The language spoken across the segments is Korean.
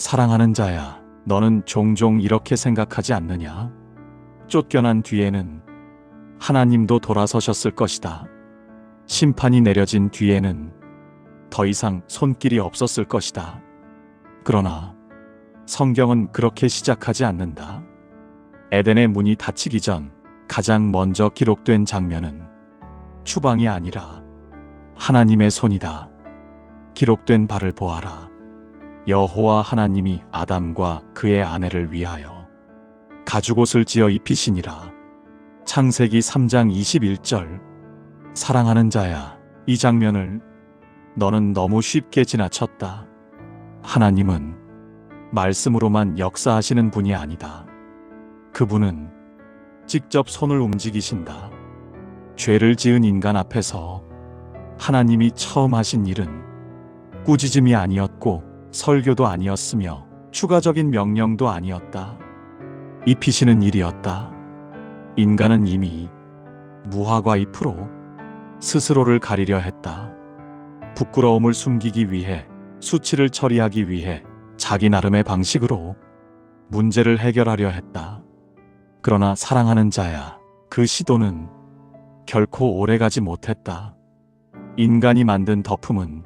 사랑하는 자야, 너는 종종 이렇게 생각하지 않느냐? 쫓겨난 뒤에는 하나님도 돌아서셨을 것이다. 심판이 내려진 뒤에는 더 이상 손길이 없었을 것이다. 그러나 성경은 그렇게 시작하지 않는다. 에덴의 문이 닫히기 전 가장 먼저 기록된 장면은 추방이 아니라 하나님의 손이다. 기록된 바를 보아라. 여호와 하나님이 아담과 그의 아내를 위하여 가죽옷을 지어 입히시니라. 창세기 3장 21절. 사랑하는 자야, 이 장면을 너는 너무 쉽게 지나쳤다. 하나님은 말씀으로만 역사하시는 분이 아니다. 그분은 직접 손을 움직이신다. 죄를 지은 인간 앞에서 하나님이 처음 하신 일은 꾸짖음이 아니었고 설교도 아니었으며 추가적인 명령도 아니었다. 입히시는 일이었다. 인간은 이미 무화과 잎으로 스스로를 가리려 했다. 부끄러움을 숨기기 위해, 수치를 처리하기 위해 자기 나름의 방식으로 문제를 해결하려 했다. 그러나 사랑하는 자야, 그 시도는 결코 오래가지 못했다. 인간이 만든 덮음은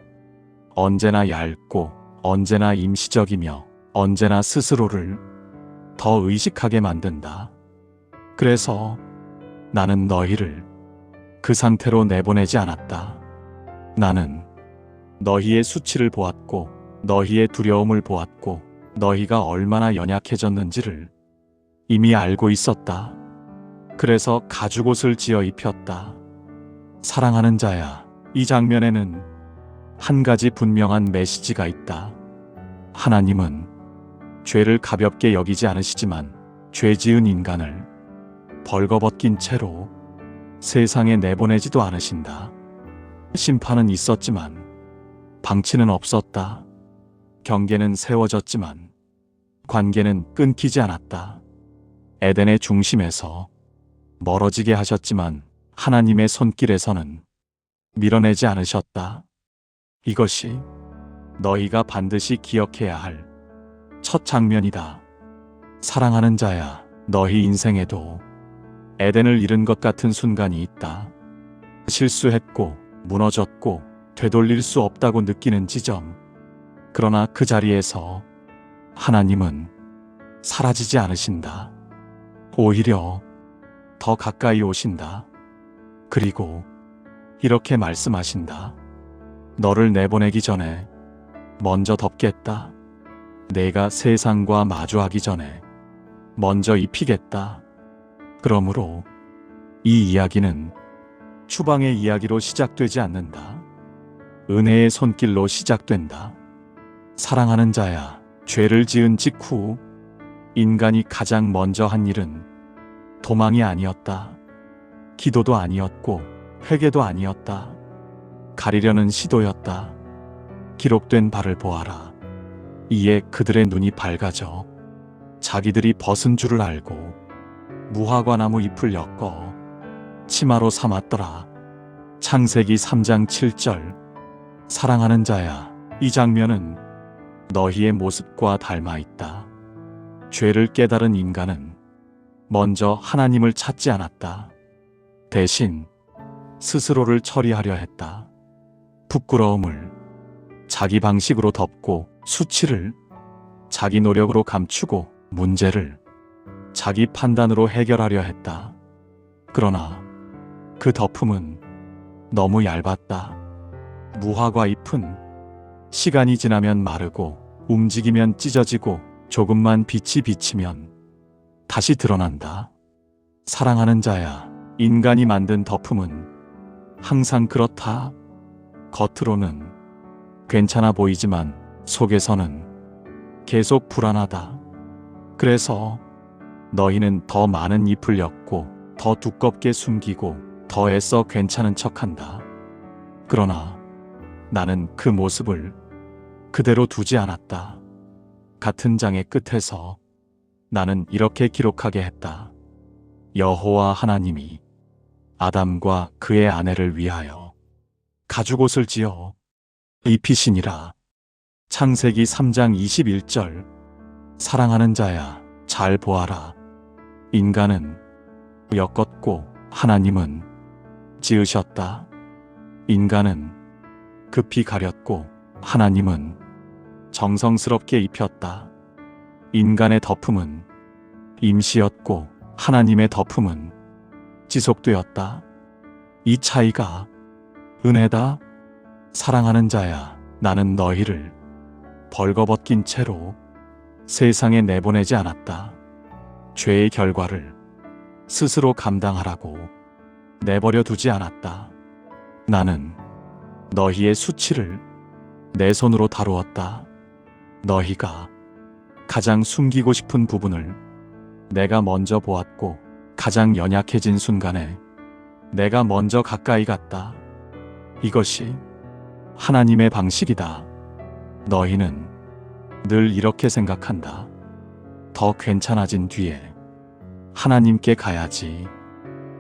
언제나 얇고 언제나 임시적이며 언제나 스스로를 더 의식하게 만든다. 그래서 나는 너희를 그 상태로 내보내지 않았다. 나는 너희의 수치를 보았고 너희의 두려움을 보았고 너희가 얼마나 연약해졌는지를 이미 알고 있었다. 그래서 가죽옷을 지어 입혔다. 사랑하는 자야, 이 장면에는 한 가지 분명한 메시지가 있다. 하나님은 죄를 가볍게 여기지 않으시지만 죄 지은 인간을 벌거벗긴 채로 세상에 내보내지도 않으신다. 심판은 있었지만 방치는 없었다. 경계는 세워졌지만 관계는 끊기지 않았다. 에덴의 중심에서 멀어지게 하셨지만 하나님의 손길에서는 밀어내지 않으셨다. 이것이 너희가 반드시 기억해야 할 첫 장면이다. 사랑하는 자야, 너희 인생에도 에덴을 잃은 것 같은 순간이 있다. 실수했고 무너졌고 되돌릴 수 없다고 느끼는 지점. 그러나 그 자리에서 하나님은 사라지지 않으신다. 오히려 더 가까이 오신다. 그리고 이렇게 말씀하신다. 너를 내보내기 전에 먼저 덮겠다. 내가 세상과 마주하기 전에 먼저 입히겠다. 그러므로 이 이야기는 추방의 이야기로 시작되지 않는다. 은혜의 손길로 시작된다. 사랑하는 자야, 죄를 지은 직후 인간이 가장 먼저 한 일은 도망이 아니었다. 기도도 아니었고 회개도 아니었다. 가리려는 시도였다. 기록된 바를 보아라. 이에 그들의 눈이 밝아져 자기들이 벗은 줄을 알고 무화과 나무 잎을 엮어 치마로 삼았더라. 창세기 3장 7절. 사랑하는 자야, 이 장면은 너희의 모습과 닮아 있다. 죄를 깨달은 인간은 먼저 하나님을 찾지 않았다. 대신 스스로를 처리하려 했다. 부끄러움을 자기 방식으로 덮고 수치를 자기 노력으로 감추고 문제를 자기 판단으로 해결하려 했다. 그러나 그 덮음은 너무 얇았다. 무화과 잎은 시간이 지나면 마르고 움직이면 찢어지고 조금만 빛이 비치면 다시 드러난다. 사랑하는 자야, 인간이 만든 덮음은 항상 그렇다. 겉으로는 괜찮아 보이지만 속에서는 계속 불안하다. 그래서 너희는 더 많은 잎을 엮고 더 두껍게 숨기고 더 애써 괜찮은 척한다. 그러나 나는 그 모습을 그대로 두지 않았다. 같은 장의 끝에서 나는 이렇게 기록하게 했다. 여호와 하나님이 아담과 그의 아내를 위하여 가죽옷을 지어 입히시니라. 창세기 3장 21절. 사랑하는 자야, 잘 보아라. 인간은 엮었고 하나님은 지으셨다. 인간은 급히 가렸고 하나님은 정성스럽게 입혔다. 인간의 덮음은 임시였고 하나님의 덮음은 지속되었다. 이 차이가 은혜다. 사랑하는 자야, 나는 너희를 벌거벗긴 채로 세상에 내보내지 않았다. 죄의 결과를 스스로 감당하라고 내버려 두지 않았다. 나는 너희의 수치를 내 손으로 다루었다. 너희가 가장 숨기고 싶은 부분을 내가 먼저 보았고 가장 연약해진 순간에 내가 먼저 가까이 갔다. 이것이 하나님의 방식이다. 너희는 늘 이렇게 생각한다. 더 괜찮아진 뒤에 하나님께 가야지.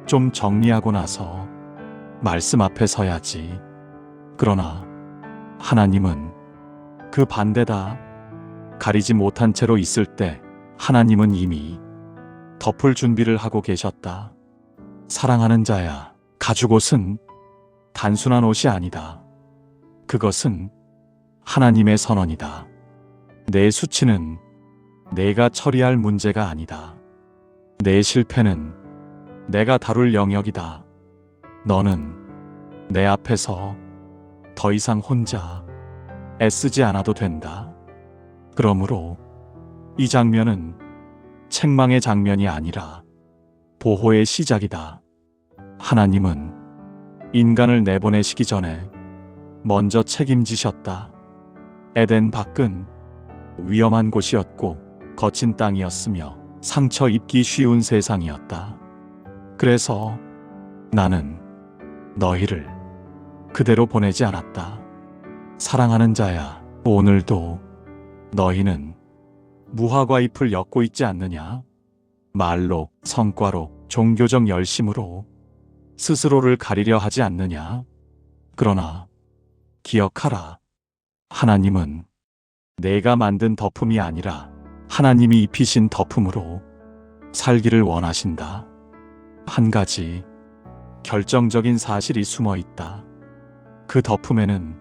좀 정리하고 나서 말씀 앞에 서야지. 그러나 하나님은 그 반대다. 가리지 못한 채로 있을 때 하나님은 이미 덮을 준비를 하고 계셨다. 사랑하는 자야, 가죽옷은 단순한 옷이 아니다. 그것은 하나님의 선언이다. 내 수치는 내가 처리할 문제가 아니다. 내 실패는 내가 다룰 영역이다. 너는 내 앞에서 더 이상 혼자 애쓰지 않아도 된다. 그러므로 이 장면은 책망의 장면이 아니라 보호의 시작이다. 하나님은 인간을 내보내시기 전에 먼저 책임지셨다. 에덴 밖은 위험한 곳이었고 거친 땅이었으며 상처 입기 쉬운 세상이었다. 그래서 나는 너희를 그대로 보내지 않았다. 사랑하는 자야, 오늘도 너희는 무화과 잎을 엮고 있지 않느냐? 말로, 성과로, 종교적 열심으로 스스로를 가리려 하지 않느냐? 그러나 기억하라. 하나님은 내가 만든 덮음이 아니라 하나님이 입히신 덮음으로 살기를 원하신다. 한 가지 결정적인 사실이 숨어 있다. 그 덮음에는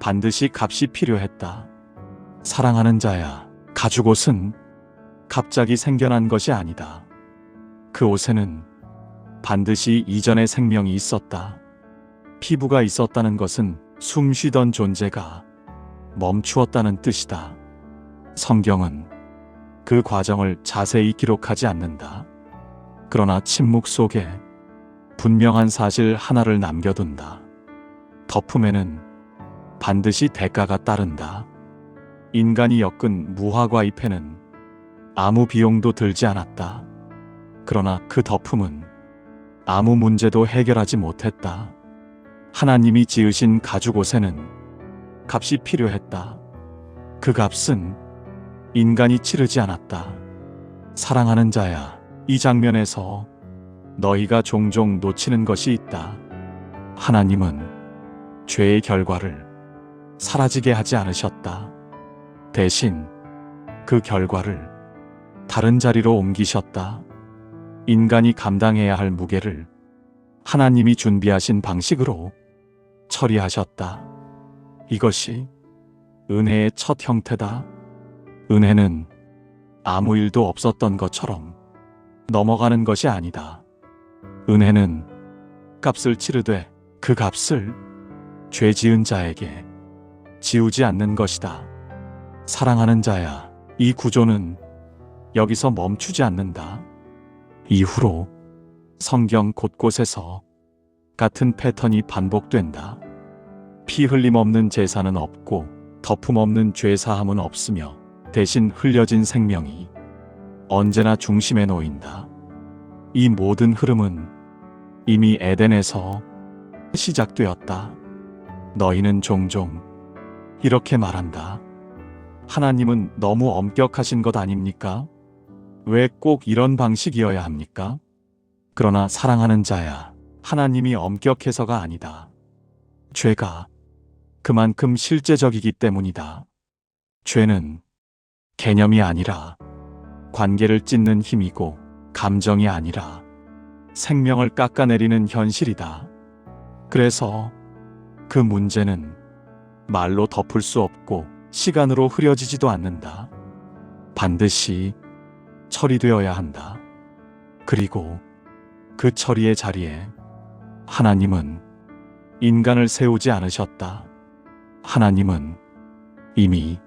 반드시 값이 필요했다. 사랑하는 자야, 가죽옷은 갑자기 생겨난 것이 아니다. 그 옷에는 반드시 이전의 생명이 있었다. 피부가 있었다는 것은 숨 쉬던 존재가 멈추었다는 뜻이다. 성경은 그 과정을 자세히 기록하지 않는다. 그러나 침묵 속에 분명한 사실 하나를 남겨둔다. 덮음에는 반드시 대가가 따른다. 인간이 엮은 무화과 잎에는 아무 비용도 들지 않았다. 그러나 그 덮음은 아무 문제도 해결하지 못했다. 하나님이 지으신 가죽옷에는 값이 필요했다. 그 값은 인간이 치르지 않았다. 사랑하는 자야, 이 장면에서 너희가 종종 놓치는 것이 있다. 하나님은 죄의 결과를 사라지게 하지 않으셨다. 대신 그 결과를 다른 자리로 옮기셨다. 인간이 감당해야 할 무게를 하나님이 준비하신 방식으로 처리하셨다. 이것이 은혜의 첫 형태다. 은혜는 아무 일도 없었던 것처럼 넘어가는 것이 아니다. 은혜는 값을 치르되 그 값을 죄 지은 자에게 지우지 않는 것이다. 사랑하는 자야, 이 구조는 여기서 멈추지 않는다. 이후로 성경 곳곳에서 같은 패턴이 반복된다. 피 흘림 없는 제사는 없고 덮음 없는 죄 사함은 없으며 대신 흘려진 생명이 언제나 중심에 놓인다. 이 모든 흐름은 이미 에덴에서 시작되었다. 너희는 종종 이렇게 말한다. 하나님은 너무 엄격하신 것 아닙니까? 왜 꼭 이런 방식이어야 합니까? 그러나 사랑하는 자야, 하나님이 엄격해서가 아니다. 죄가 그만큼 실제적이기 때문이다. 죄는 개념이 아니라 관계를 찢는 힘이고, 감정이 아니라 생명을 깎아내리는 현실이다. 그래서 그 문제는 말로 덮을 수 없고 시간으로 흐려지지도 않는다. 반드시 처리되어야 한다. 그리고 그 처리의 자리에 하나님은 인간을 세우지 않으셨다. 하나님은 이미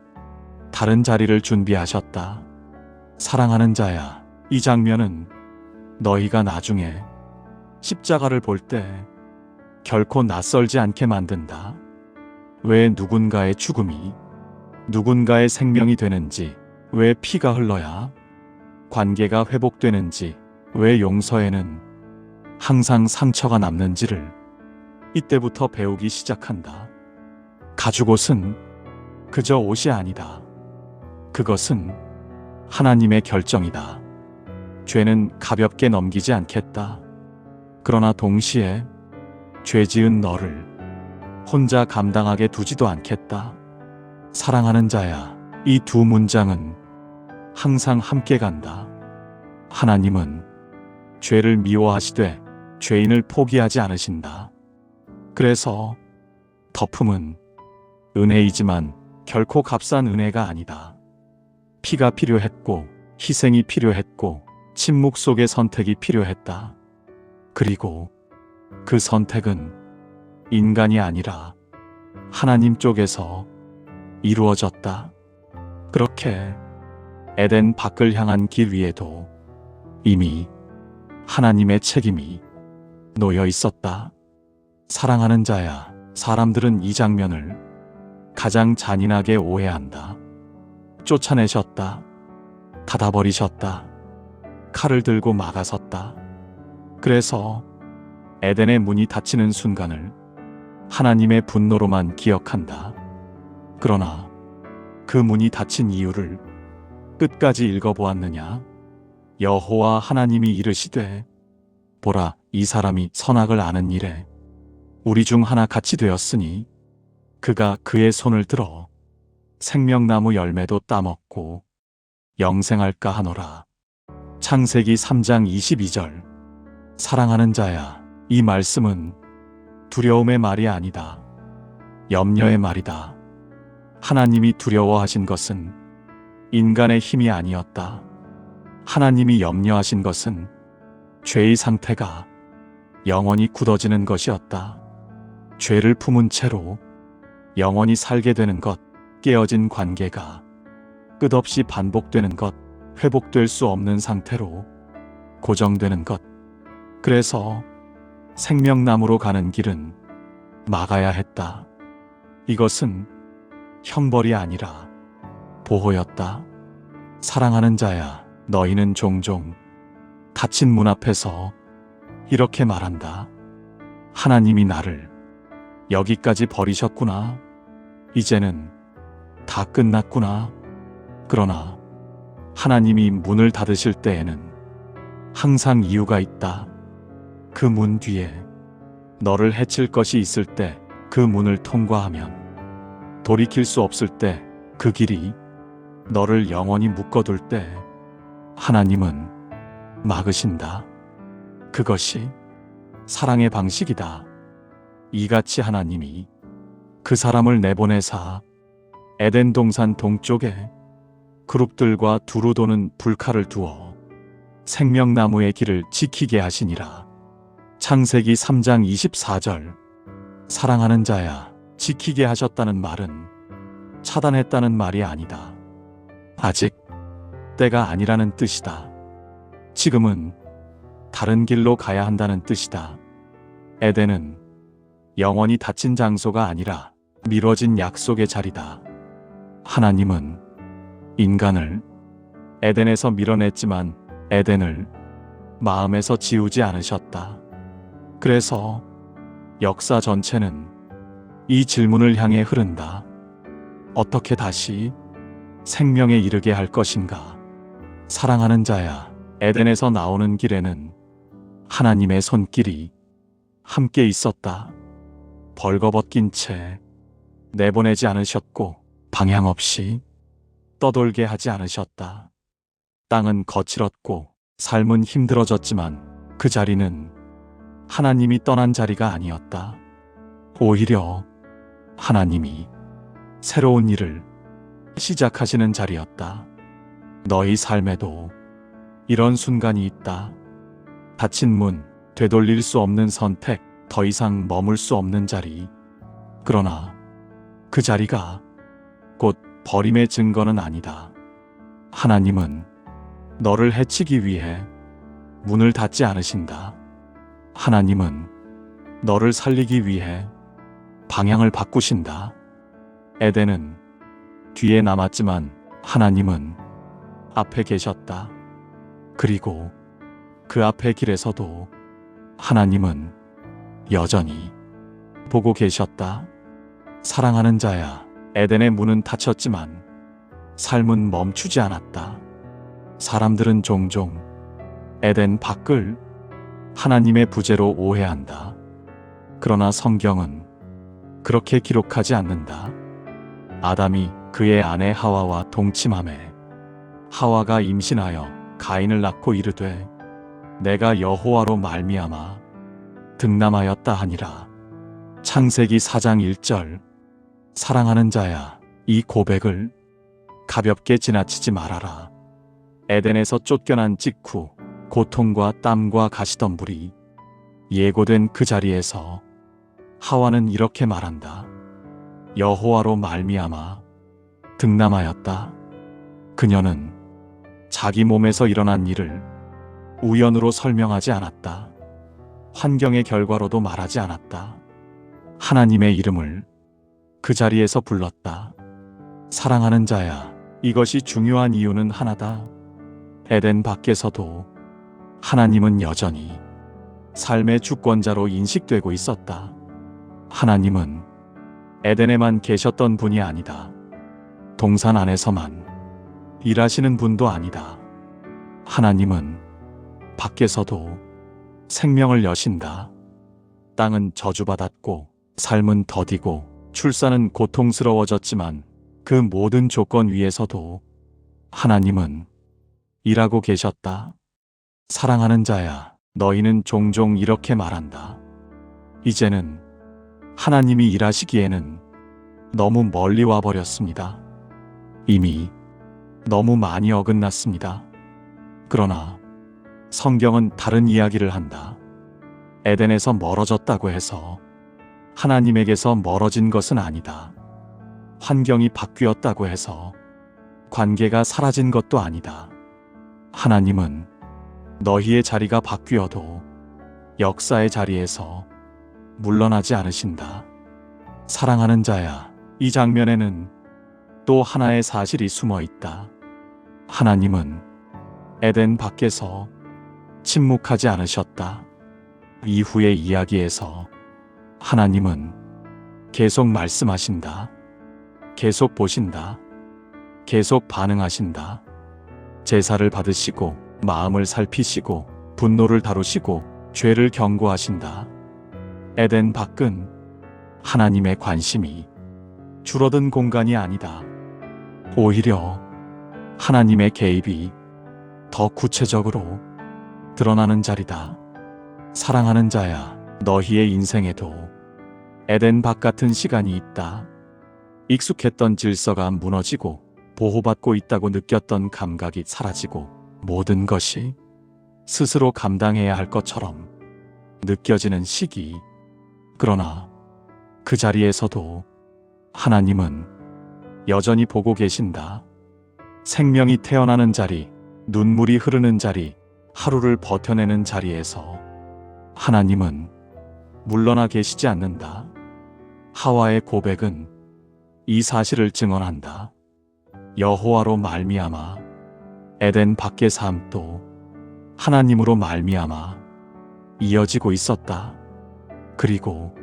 다른 자리를 준비하셨다. 사랑하는 자야, 이 장면은 너희가 나중에 십자가를 볼 때 결코 낯설지 않게 만든다. 왜 누군가의 죽음이 누군가의 생명이 되는지, 왜 피가 흘러야 관계가 회복되는지, 왜 용서에는 항상 상처가 남는지를 이때부터 배우기 시작한다. 가죽옷은 그저 옷이 아니다. 그것은 하나님의 결정이다. 죄는 가볍게 넘기지 않겠다. 그러나 동시에 죄 지은 너를 혼자 감당하게 두지도 않겠다. 사랑하는 자야, 이 두 문장은 항상 함께 간다. 하나님은 죄를 미워하시되 죄인을 포기하지 않으신다. 그래서 덮음은 은혜이지만 결코 값싼 은혜가 아니다. 피가 필요했고, 희생이 필요했고, 침묵 속의 선택이 필요했다. 그리고 그 선택은 인간이 아니라 하나님 쪽에서 이루어졌다. 그렇게 에덴 밖을 향한 길 위에도 이미 하나님의 책임이 놓여 있었다. 사랑하는 자야, 사람들은 이 장면을 가장 잔인하게 오해한다. 쫓아내셨다. 닫아버리셨다. 칼을 들고 막아섰다. 그래서 에덴의 문이 닫히는 순간을 하나님의 분노로만 기억한다. 그러나 그 문이 닫힌 이유를 끝까지 읽어보았느냐? 여호와 하나님이 이르시되, 보라, 이 사람이 선악을 아는 일에 우리 중 하나 같이 되었으니 그가 그의 손을 들어 생명나무 열매도 따먹고 영생할까 하노라. 창세기 3장 22절. 사랑하는 자야, 이 말씀은 두려움의 말이 아니다. 염려의 말이다. 하나님이 두려워하신 것은 인간의 힘이 아니었다. 하나님이 염려하신 것은 죄의 상태가 영원히 굳어지는 것이었다. 죄를 품은 채로 영원히 살게 되는 것, 깨어진 관계가 끝없이 반복되는 것, 회복될 수 없는 상태로 고정되는 것. 그래서 생명나무로 가는 길은 막아야 했다. 이것은 형벌이 아니라 보호였다. 사랑하는 자야, 너희는 종종 닫힌 문 앞에서 이렇게 말한다. 하나님이 나를 여기까지 버리셨구나. 이제는 다 끝났구나. 그러나 하나님이 문을 닫으실 때에는 항상 이유가 있다. 그 문 뒤에 너를 해칠 것이 있을 때, 그 문을 통과하면 돌이킬 수 없을 때, 그 길이 너를 영원히 묶어둘 때 하나님은 막으신다. 그것이 사랑의 방식이다. 이같이 하나님이 그 사람을 내보내사 에덴 동산 동쪽에 그룹들과 두루 도는 불칼을 두어 생명나무의 길을 지키게 하시니라. 창세기 3장 24절. 사랑하는 자야, 지키게 하셨다는 말은 차단했다는 말이 아니다. 아직 때가 아니라는 뜻이다. 지금은 다른 길로 가야 한다는 뜻이다. 에덴은 영원히 닫힌 장소가 아니라 미뤄진 약속의 자리다. 하나님은 인간을 에덴에서 밀어냈지만 에덴을 마음에서 지우지 않으셨다. 그래서 역사 전체는 이 질문을 향해 흐른다. 어떻게 다시 생명에 이르게 할 것인가? 사랑하는 자야, 에덴에서 나오는 길에는 하나님의 손길이 함께 있었다. 벌거벗긴 채 내보내지 않으셨고 방향 없이 떠돌게 하지 않으셨다. 땅은 거칠었고 삶은 힘들어졌지만 그 자리는 하나님이 떠난 자리가 아니었다. 오히려 하나님이 새로운 일을 시작하시는 자리였다. 너희 삶에도 이런 순간이 있다. 닫힌 문, 되돌릴 수 없는 선택, 더 이상 머물 수 없는 자리. 그러나 그 자리가 곧 버림의 증거는 아니다. 하나님은 너를 해치기 위해 문을 닫지 않으신다. 하나님은 너를 살리기 위해 방향을 바꾸신다. 에덴은 뒤에 남았지만 하나님은 앞에 계셨다. 그리고 그 앞의 길에서도 하나님은 여전히 보고 계셨다. 사랑하는 자야, 에덴의 문은 닫혔지만 삶은 멈추지 않았다. 사람들은 종종 에덴 밖을 하나님의 부재로 오해한다. 그러나 성경은 그렇게 기록하지 않는다. 아담이 그의 아내 하와와 동침하매 하와가 임신하여 가인을 낳고 이르되 내가 여호와로 말미암아 득남하였다 하니라. 창세기 4장 1절. 사랑하는 자야, 이 고백을 가볍게 지나치지 말아라. 에덴에서 쫓겨난 직후 고통과 땀과 가시덤불이 예고된 그 자리에서 하와는 이렇게 말한다. 여호와로 말미암아 득남하였다. 그녀는 자기 몸에서 일어난 일을 우연으로 설명하지 않았다. 환경의 결과로도 말하지 않았다. 하나님의 이름을 그 자리에서 불렀다. 사랑하는 자야, 이것이 중요한 이유는 하나다. 에덴 밖에서도 하나님은 여전히 삶의 주권자로 인식되고 있었다. 하나님은 에덴에만 계셨던 분이 아니다. 동산 안에서만 일하시는 분도 아니다. 하나님은 밖에서도 생명을 여신다. 땅은 저주받았고 삶은 더디고 출산은 고통스러워졌지만 그 모든 조건 위에서도 하나님은 일하고 계셨다. 사랑하는 자야, 너희는 종종 이렇게 말한다. 이제는 하나님이 일하시기에는 너무 멀리 와버렸습니다. 이미 너무 많이 어긋났습니다. 그러나 성경은 다른 이야기를 한다. 에덴에서 멀어졌다고 해서 하나님에게서 멀어진 것은 아니다. 환경이 바뀌었다고 해서 관계가 사라진 것도 아니다. 하나님은 너희의 자리가 바뀌어도 역사의 자리에서 물러나지 않으신다. 사랑하는 자야, 이 장면에는 또 하나의 사실이 숨어 있다. 하나님은 에덴 밖에서 침묵하지 않으셨다. 이후의 이야기에서 하나님은 계속 말씀하신다. 계속 보신다. 계속 반응하신다. 제사를 받으시고 마음을 살피시고 분노를 다루시고 죄를 경고하신다. 에덴 밖은 하나님의 관심이 줄어든 공간이 아니다. 오히려 하나님의 개입이 더 구체적으로 드러나는 자리다. 사랑하는 자야, 너희의 인생에도 에덴 밖 같은 시간이 있다. 익숙했던 질서가 무너지고 보호받고 있다고 느꼈던 감각이 사라지고 모든 것이 스스로 감당해야 할 것처럼 느껴지는 시기. 그러나 그 자리에서도 하나님은 여전히 보고 계신다. 생명이 태어나는 자리, 눈물이 흐르는 자리, 하루를 버텨내는 자리에서 하나님은 물러나 계시지 않는다. 하와의 고백은 이 사실을 증언한다. 여호와로 말미암아 에덴 밖의 삶도 하나님으로 말미암아 이어지고 있었다. 그리고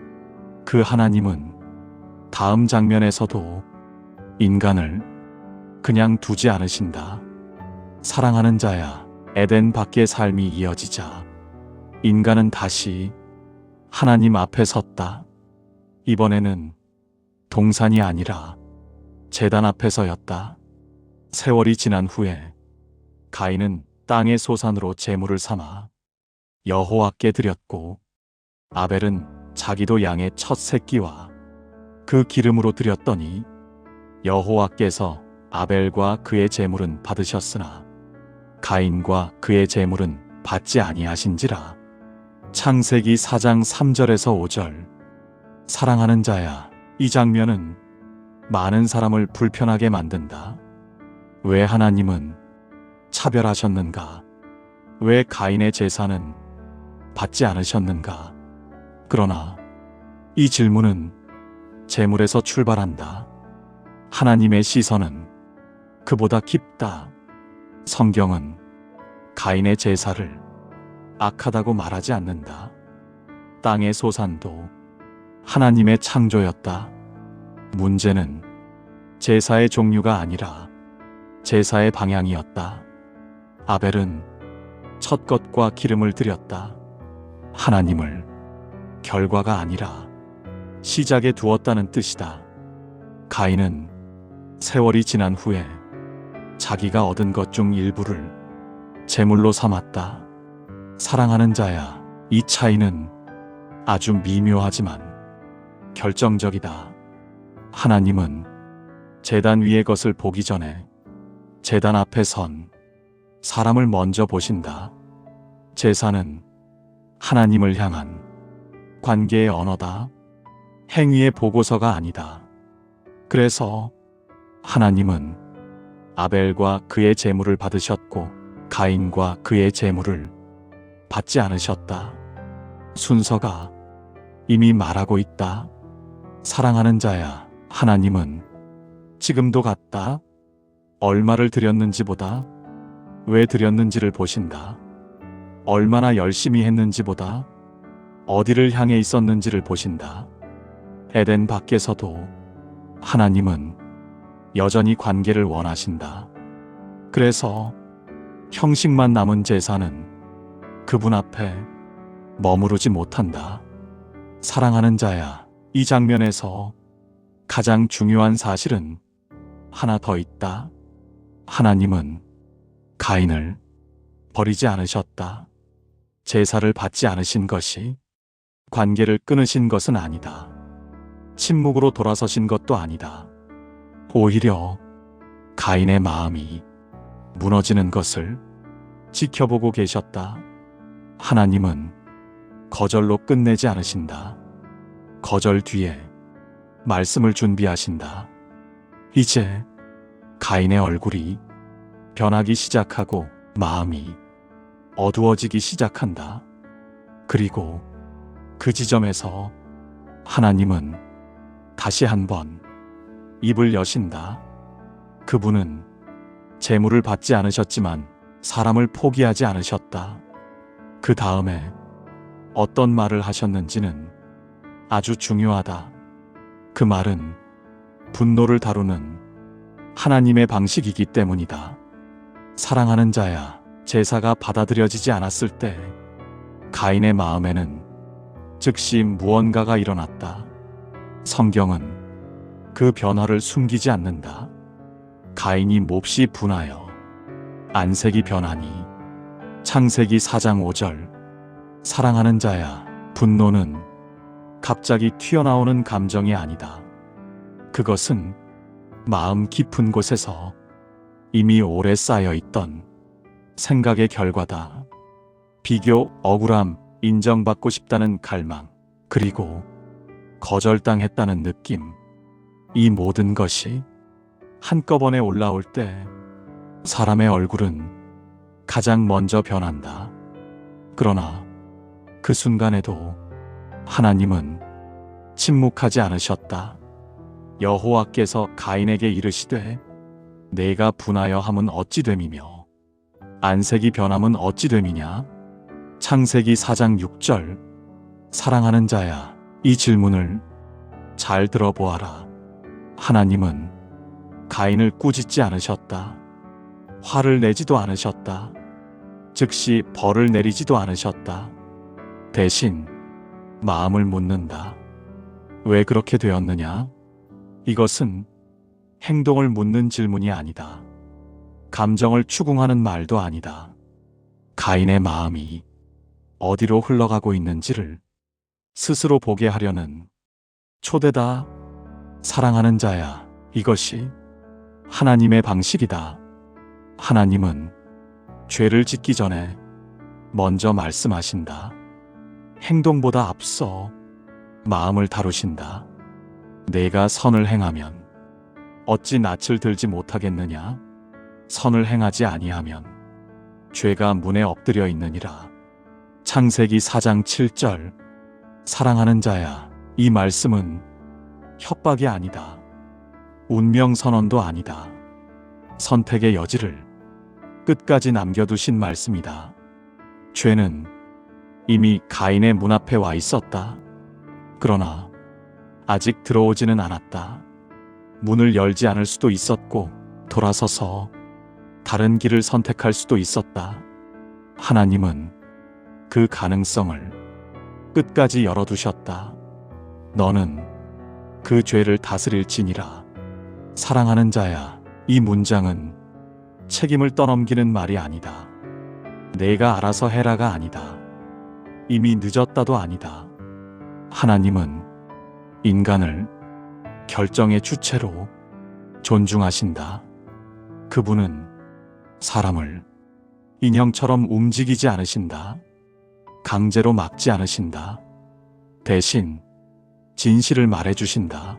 그 하나님은 다음 장면에서도 인간을 그냥 두지 않으신다. 사랑하는 자야, 에덴 밖의 삶이 이어지자 인간은 다시 하나님 앞에 섰다. 이번에는 동산이 아니라 제단 앞에 서였다. 세월이 지난 후에 가인은 땅의 소산으로 제물을 삼아 여호와께 드렸고, 아벨은 자기도 양의 첫 새끼와 그 기름으로 드렸더니 여호와께서 아벨과 그의 제물은 받으셨으나 가인과 그의 제물은 받지 아니하신지라. 창세기 4장 3절에서 5절. 사랑하는 자야, 이 장면은 많은 사람을 불편하게 만든다. 왜 하나님은 차별하셨는가? 왜 가인의 제사는 받지 않으셨는가? 그러나 이 질문은 제물에서 출발한다. 하나님의 시선은 그보다 깊다. 성경은 가인의 제사를 악하다고 말하지 않는다. 땅의 소산도 하나님의 창조였다. 문제는 제사의 종류가 아니라 제사의 방향이었다. 아벨은 첫 것과 기름을 드렸다. 하나님을 결과가 아니라 시작에 두었다는 뜻이다. 가인은 세월이 지난 후에 자기가 얻은 것 중 일부를 제물로 삼았다. 사랑하는 자야, 이 차이는 아주 미묘하지만 결정적이다. 하나님은 제단 위의 것을 보기 전에 제단 앞에 선 사람을 먼저 보신다. 제사는 하나님을 향한 관계의 언어다. 행위의 보고서가 아니다. 그래서 하나님은 아벨과 그의 제물을 받으셨고 가인과 그의 제물을 받지 않으셨다. 순서가 이미 말하고 있다. 사랑하는 자야, 하나님은 지금도 같다. 얼마를 드렸는지보다 왜 드렸는지를 보신다. 얼마나 열심히 했는지보다 어디를 향해 있었는지를 보신다. 에덴 밖에서도 하나님은 여전히 관계를 원하신다. 그래서 형식만 남은 제사는 그분 앞에 머무르지 못한다. 사랑하는 자야, 이 장면에서 가장 중요한 사실은 하나 더 있다. 하나님은 가인을 버리지 않으셨다. 제사를 받지 않으신 것이 관계를 끊으신 것은 아니다. 침묵으로 돌아서신 것도 아니다. 오히려 가인의 마음이 무너지는 것을 지켜보고 계셨다. 하나님은 거절로 끝내지 않으신다. 거절 뒤에 말씀을 준비하신다. 이제 가인의 얼굴이 변하기 시작하고 마음이 어두워지기 시작한다. 그리고 그 지점에서 하나님은 다시 한번 입을 여신다. 그분은 제물을 받지 않으셨지만 사람을 포기하지 않으셨다. 그 다음에 어떤 말을 하셨는지는 아주 중요하다. 그 말은 분노를 다루는 하나님의 방식이기 때문이다. 사랑하는 자야, 제사가 받아들여지지 않았을 때 가인의 마음에는 즉시 무언가가 일어났다. 성경은 그 변화를 숨기지 않는다. 가인이 몹시 분하여 안색이 변하니. 창세기 4장 5절. 사랑하는 자야, 분노는 갑자기 튀어나오는 감정이 아니다. 그것은 마음 깊은 곳에서 이미 오래 쌓여 있던 생각의 결과다. 비교, 억울함, 인정받고 싶다는 갈망, 그리고 거절당했다는 느낌. 이 모든 것이 한꺼번에 올라올 때 사람의 얼굴은 가장 먼저 변한다. 그러나 그 순간에도 하나님은 침묵하지 않으셨다. 여호와께서 가인에게 이르시되 내가 분하여 함은 어찌 됨이며 안색이 변함은 어찌 됨이냐. 창세기 4장 6절. 사랑하는 자야, 이 질문을 잘 들어보아라. 하나님은 가인을 꾸짖지 않으셨다. 화를 내지도 않으셨다. 즉시 벌을 내리지도 않으셨다. 대신 마음을 묻는다. 왜 그렇게 되었느냐? 이것은 행동을 묻는 질문이 아니다. 감정을 추궁하는 말도 아니다. 가인의 마음이 어디로 흘러가고 있는지를 스스로 보게 하려는 초대다. 사랑하는 자야, 이것이 하나님의 방식이다. 하나님은 죄를 짓기 전에 먼저 말씀하신다. 행동보다 앞서 마음을 다루신다. 내가 선을 행하면 어찌 낯을 들지 못하겠느냐? 선을 행하지 아니하면 죄가 문에 엎드려 있느니라. 창세기 4장 7절. 사랑하는 자야, 이 말씀은 협박이 아니다. 운명 선언도 아니다. 선택의 여지를 끝까지 남겨두신 말씀이다. 죄는 이미 가인의 문 앞에 와 있었다. 그러나 아직 들어오지는 않았다. 문을 열지 않을 수도 있었고 돌아서서 다른 길을 선택할 수도 있었다. 하나님은 그 가능성을 끝까지 열어두셨다. 너는 그 죄를 다스릴지니라. 사랑하는 자야, 이 문장은 책임을 떠넘기는 말이 아니다. 내가 알아서 해라가 아니다. 이미 늦었다도 아니다. 하나님은 인간을 결정의 주체로 존중하신다. 그분은 사람을 인형처럼 움직이지 않으신다. 강제로 막지 않으신다. 대신 진실을 말해주신다.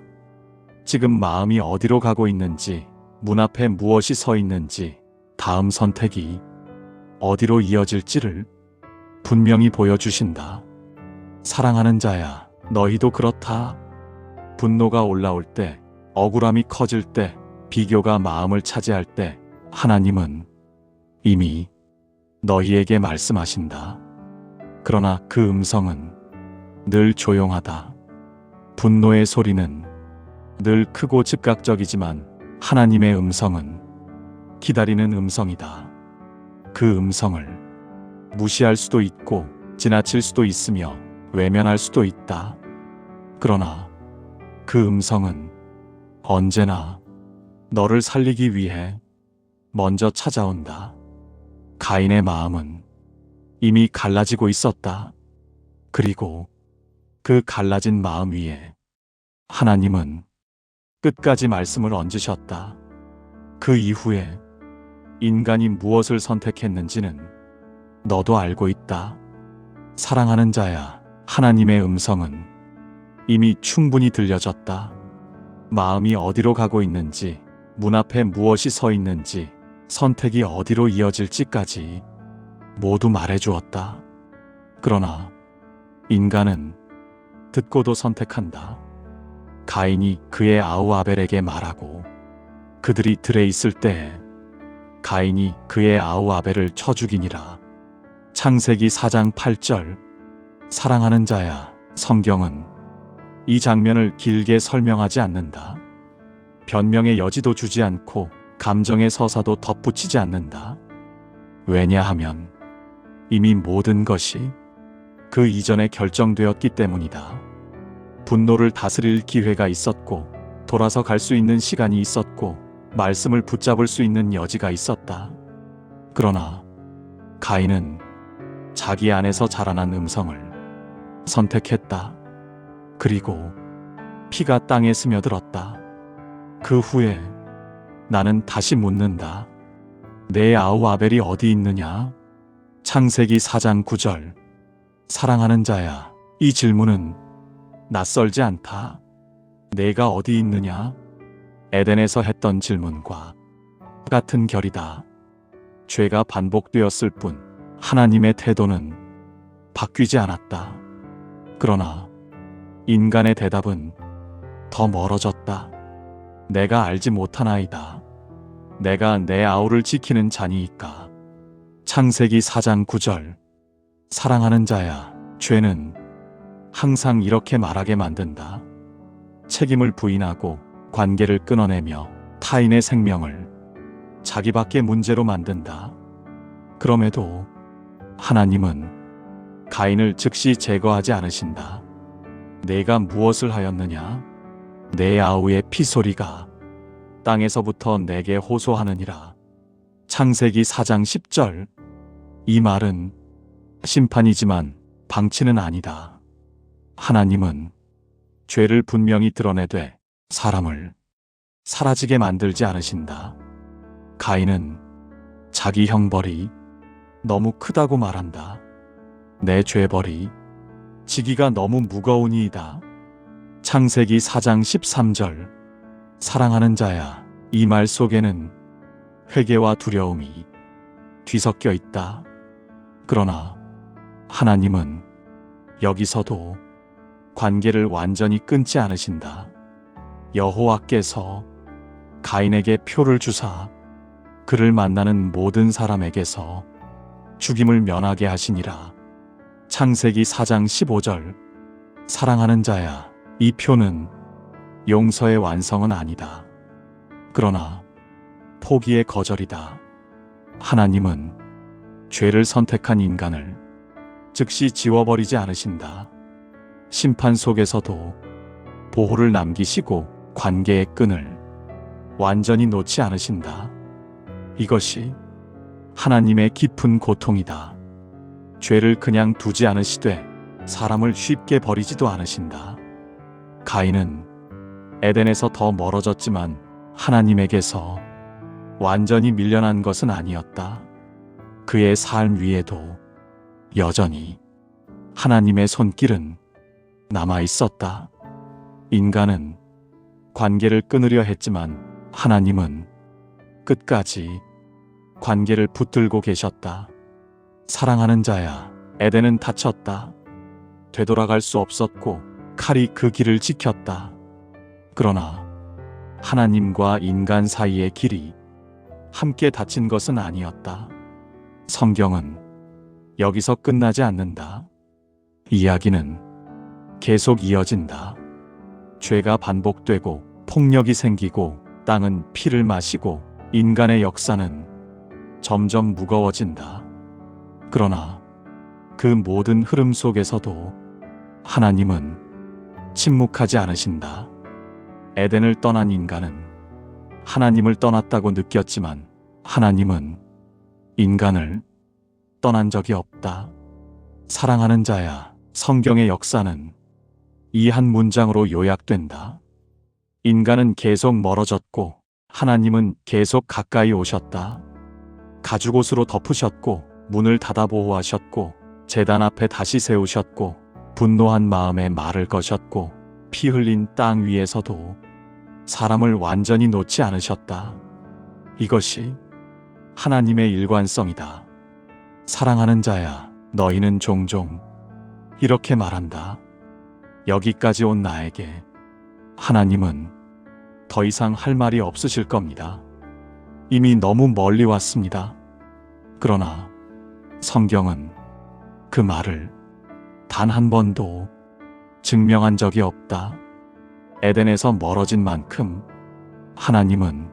지금 마음이 어디로 가고 있는지, 문 앞에 무엇이 서 있는지, 다음 선택이 어디로 이어질지를 분명히 보여주신다. 사랑하는 자야, 너희도 그렇다. 분노가 올라올 때, 억울함이 커질 때, 비교가 마음을 차지할 때 하나님은 이미 너희에게 말씀하신다. 그러나 그 음성은 늘 조용하다. 분노의 소리는 늘 크고 즉각적이지만 하나님의 음성은 기다리는 음성이다. 그 음성을 무시할 수도 있고 지나칠 수도 있으며 외면할 수도 있다. 그러나 그 음성은 언제나 너를 살리기 위해 먼저 찾아온다. 가인의 마음은 이미 갈라지고 있었다. 그리고 그 갈라진 마음 위에 하나님은 끝까지 말씀을 얹으셨다. 그 이후에 인간이 무엇을 선택했는지는 너도 알고 있다. 사랑하는 자야, 하나님의 음성은 이미 충분히 들려졌다. 마음이 어디로 가고 있는지, 문 앞에 무엇이 서 있는지, 선택이 어디로 이어질지까지 모두 말해주었다. 그러나 인간은 듣고도 선택한다. 가인이 그의 아우 아벨에게 말하고 그들이 들에 있을 때에 가인이 그의 아우 아벨을 쳐 죽이니라. 창세기 4장 8절. 사랑하는 자야, 성경은 이 장면을 길게 설명하지 않는다. 변명의 여지도 주지 않고 감정의 서사도 덧붙이지 않는다. 왜냐하면 이미 모든 것이 그 이전에 결정되었기 때문이다. 분노를 다스릴 기회가 있었고 돌아서 갈 수 있는 시간이 있었고 말씀을 붙잡을 수 있는 여지가 있었다. 그러나 가인은 자기 안에서 자라난 음성을 선택했다. 그리고 피가 땅에 스며들었다. 그 후에 나는 다시 묻는다. 내 아우 아벨이 어디 있느냐? 창세기 4장 9절. 사랑하는 자야, 이 질문은 낯설지 않다. 내가 어디 있느냐? 에덴에서 했던 질문과 같은 결이다. 죄가 반복되었을 뿐 하나님의 태도는 바뀌지 않았다. 그러나 인간의 대답은 더 멀어졌다. 내가 알지 못하나이다. 내가 내 아우를 지키는 자니이까. 창세기 4장 9절. 사랑하는 자야, 죄는 항상 이렇게 말하게 만든다. 책임을 부인하고 관계를 끊어내며 타인의 생명을 자기밖에 문제로 만든다. 그럼에도 하나님은 가인을 즉시 제거하지 않으신다. 내가 무엇을 하였느냐? 내 아우의 피소리가 땅에서부터 내게 호소하느니라. 창세기 4장 10절. 이 말은 심판이지만 방치는 아니다. 하나님은 죄를 분명히 드러내되 사람을 사라지게 만들지 않으신다. 가인은 자기 형벌이 너무 크다고 말한다. 내 죄벌이 지기가 너무 무거우니이다. 창세기 4장 13절. 사랑하는 자야, 이 말 속에는 회개와 두려움이 뒤섞여 있다. 그러나 하나님은 여기서도 관계를 완전히 끊지 않으신다. 여호와께서 가인에게 표를 주사 그를 만나는 모든 사람에게서 죽임을 면하게 하시니라. 창세기 4장 15절. 사랑하는 자야, 이 표는 용서의 완성은 아니다. 그러나 포기의 거절이다. 하나님은 죄를 선택한 인간을 즉시 지워버리지 않으신다. 심판 속에서도 보호를 남기시고 관계의 끈을 완전히 놓지 않으신다. 이것이 하나님의 깊은 고통이다. 죄를 그냥 두지 않으시되 사람을 쉽게 버리지도 않으신다. 가인은 에덴에서 더 멀어졌지만 하나님에게서 완전히 밀려난 것은 아니었다. 그의 삶 위에도 여전히 하나님의 손길은 남아 있었다. 인간은 관계를 끊으려 했지만 하나님은 끝까지 관계를 붙들고 계셨다. 사랑하는 자야, 에덴은 닫혔다. 되돌아갈 수 없었고 칼이 그 길을 지켰다. 그러나 하나님과 인간 사이의 길이 함께 닫힌 것은 아니었다. 성경은 여기서 끝나지 않는다. 이야기는 계속 이어진다. 죄가 반복되고 폭력이 생기고 땅은 피를 마시고 인간의 역사는 점점 무거워진다. 그러나 그 모든 흐름 속에서도 하나님은 침묵하지 않으신다. 에덴을 떠난 인간은 하나님을 떠났다고 느꼈지만 하나님은 인간을 떠난 적이 없다. 사랑하는 자야, 성경의 역사는 이 한 문장으로 요약된다. 인간은 계속 멀어졌고 하나님은 계속 가까이 오셨다. 가죽옷으로 덮으셨고 문을 닫아 보호하셨고 제단 앞에 다시 세우셨고 분노한 마음에 말을 거셨고 피 흘린 땅 위에서도 사람을 완전히 놓지 않으셨다. 이것이 하나님의 일관성이다. 사랑하는 자야, 너희는 종종 이렇게 말한다. 여기까지 온 나에게 하나님은 더 이상 할 말이 없으실 겁니다. 이미 너무 멀리 왔습니다. 그러나 성경은 그 말을 단 한 번도 증명한 적이 없다. 에덴에서 멀어진 만큼 하나님은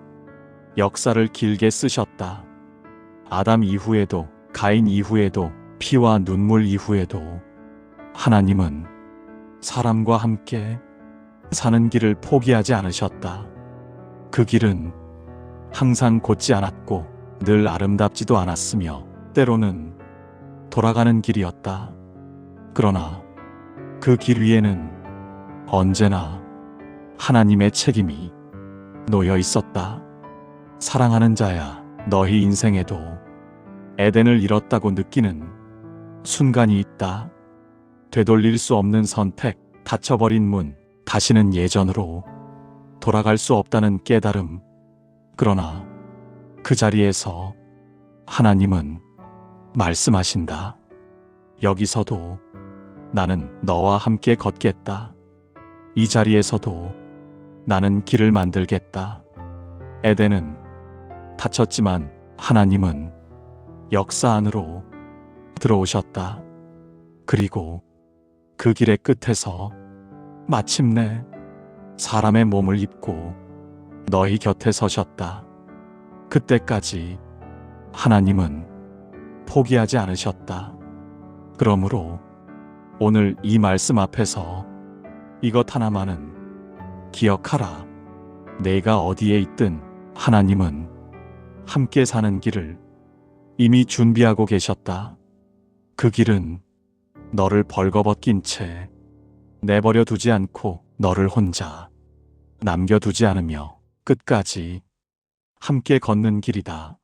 역사를 길게 쓰셨다. 아담 이후에도 가인 이후에도 피와 눈물 이후에도 하나님은 사람과 함께 사는 길을 포기하지 않으셨다. 그 길은 항상 곧지 않았고 늘 아름답지도 않았으며 때로는 돌아가는 길이었다. 그러나 그 길 위에는 언제나 하나님의 책임이 놓여 있었다. 사랑하는 자야, 너희 인생에도 에덴을 잃었다고 느끼는 순간이 있다. 되돌릴 수 없는 선택, 닫혀버린 문, 다시는 예전으로 돌아갈 수 없다는 깨달음. 그러나 그 자리에서 하나님은 말씀하신다. 여기서도 나는 너와 함께 걷겠다. 이 자리에서도 나는 길을 만들겠다. 에덴은 닫혔지만 하나님은 역사 안으로 들어오셨다. 그리고 그 길의 끝에서 마침내 사람의 몸을 입고 너희 곁에 서셨다. 그때까지 하나님은 포기하지 않으셨다. 그러므로 오늘 이 말씀 앞에서 이것 하나만은 기억하라. 내가 어디에 있든 하나님은 함께 사는 길을 이미 준비하고 계셨다. 그 길은 너를 벌거벗긴 채 내버려 두지 않고 너를 혼자 남겨두지 않으며 끝까지 함께 걷는 길이다.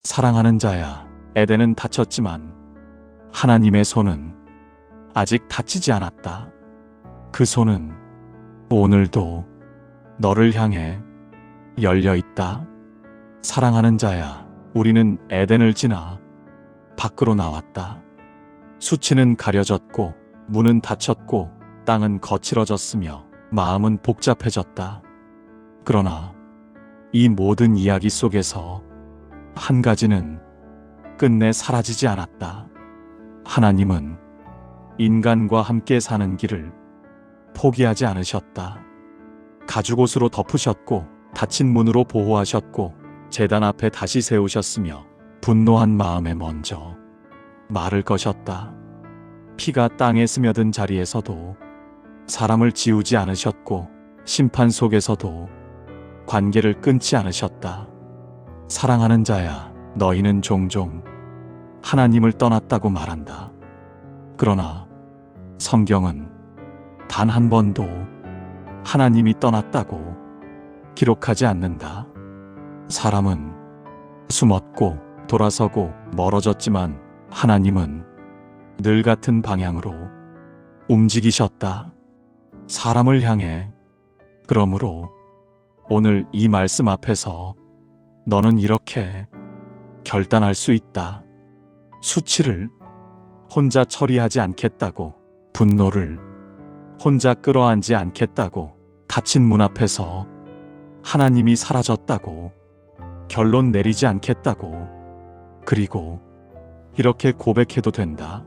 사랑하는 자야, 에덴은 다쳤지만 하나님의 손은 아직 다치지 않았다. 그 손은 오늘도 너를 향해 열려 있다. 사랑하는 자야, 우리는 에덴을 지나 밖으로 나왔다. 수치는 가려졌고 문은 닫혔고 땅은 거칠어졌으며 마음은 복잡해졌다. 그러나 이 모든 이야기 속에서 한 가지는 끝내 사라지지 않았다. 하나님은 인간과 함께 사는 길을 포기하지 않으셨다. 가죽옷으로 덮으셨고 닫힌 문으로 보호하셨고 제단 앞에 다시 세우셨으며 분노한 마음에 먼저 말을 거셨다. 피가 땅에 스며든 자리에서도 사람을 지우지 않으셨고 심판 속에서도 관계를 끊지 않으셨다. 사랑하는 자야, 너희는 종종 하나님을 떠났다고 말한다. 그러나 성경은 단 한 번도 하나님이 떠났다고 기록하지 않는다. 사람은 숨었고 돌아서고 멀어졌지만 하나님은 늘 같은 방향으로 움직이셨다. 사람을 향해. 그러므로 오늘 이 말씀 앞에서 너는 이렇게 결단할 수 있다. 수치를 혼자 처리하지 않겠다고, 분노를 혼자 끌어안지 않겠다고, 닫힌 문 앞에서 하나님이 사라졌다고 결론 내리지 않겠다고, 그리고 이렇게 고백해도 된다.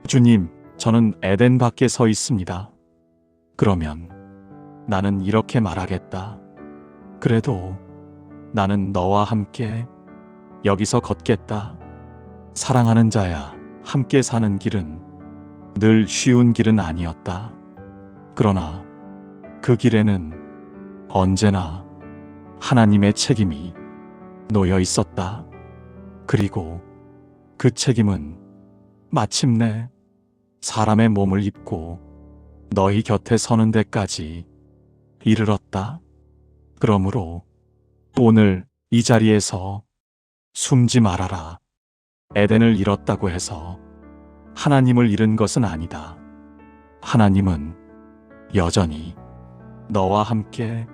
주님, 저는 에덴 밖에 서 있습니다. 그러면 나는 이렇게 말하겠다. 그래도 나는 너와 함께 여기서 걷겠다. 사랑하는 자야, 함께 사는 길은 늘 쉬운 길은 아니었다. 그러나 그 길에는 언제나 하나님의 책임이 놓여 있었다. 그리고 그 책임은 마침내 사람의 몸을 입고 너희 곁에 서는 데까지 이르렀다. 그러므로 오늘 이 자리에서 숨지 말아라. 에덴을 잃었다고 해서 하나님을 잃은 것은 아니다. 하나님은 여전히 너와 함께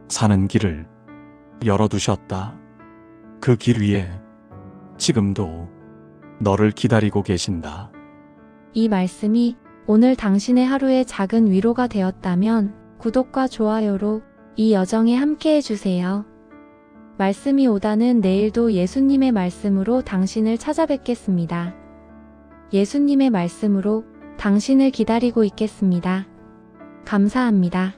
사는 길을 열어두셨다. 그 길 위에 지금도 너를 기다리고 계신다. 이 말씀이 오늘 당신의 하루의 작은 위로가 되었다면 구독과 좋아요로 이 여정에 함께 해주세요. 말씀이 오다는 내일도 예수님의 말씀으로 당신을 찾아뵙겠습니다. 예수님의 말씀으로 당신을 기다리고 있겠습니다. 감사합니다.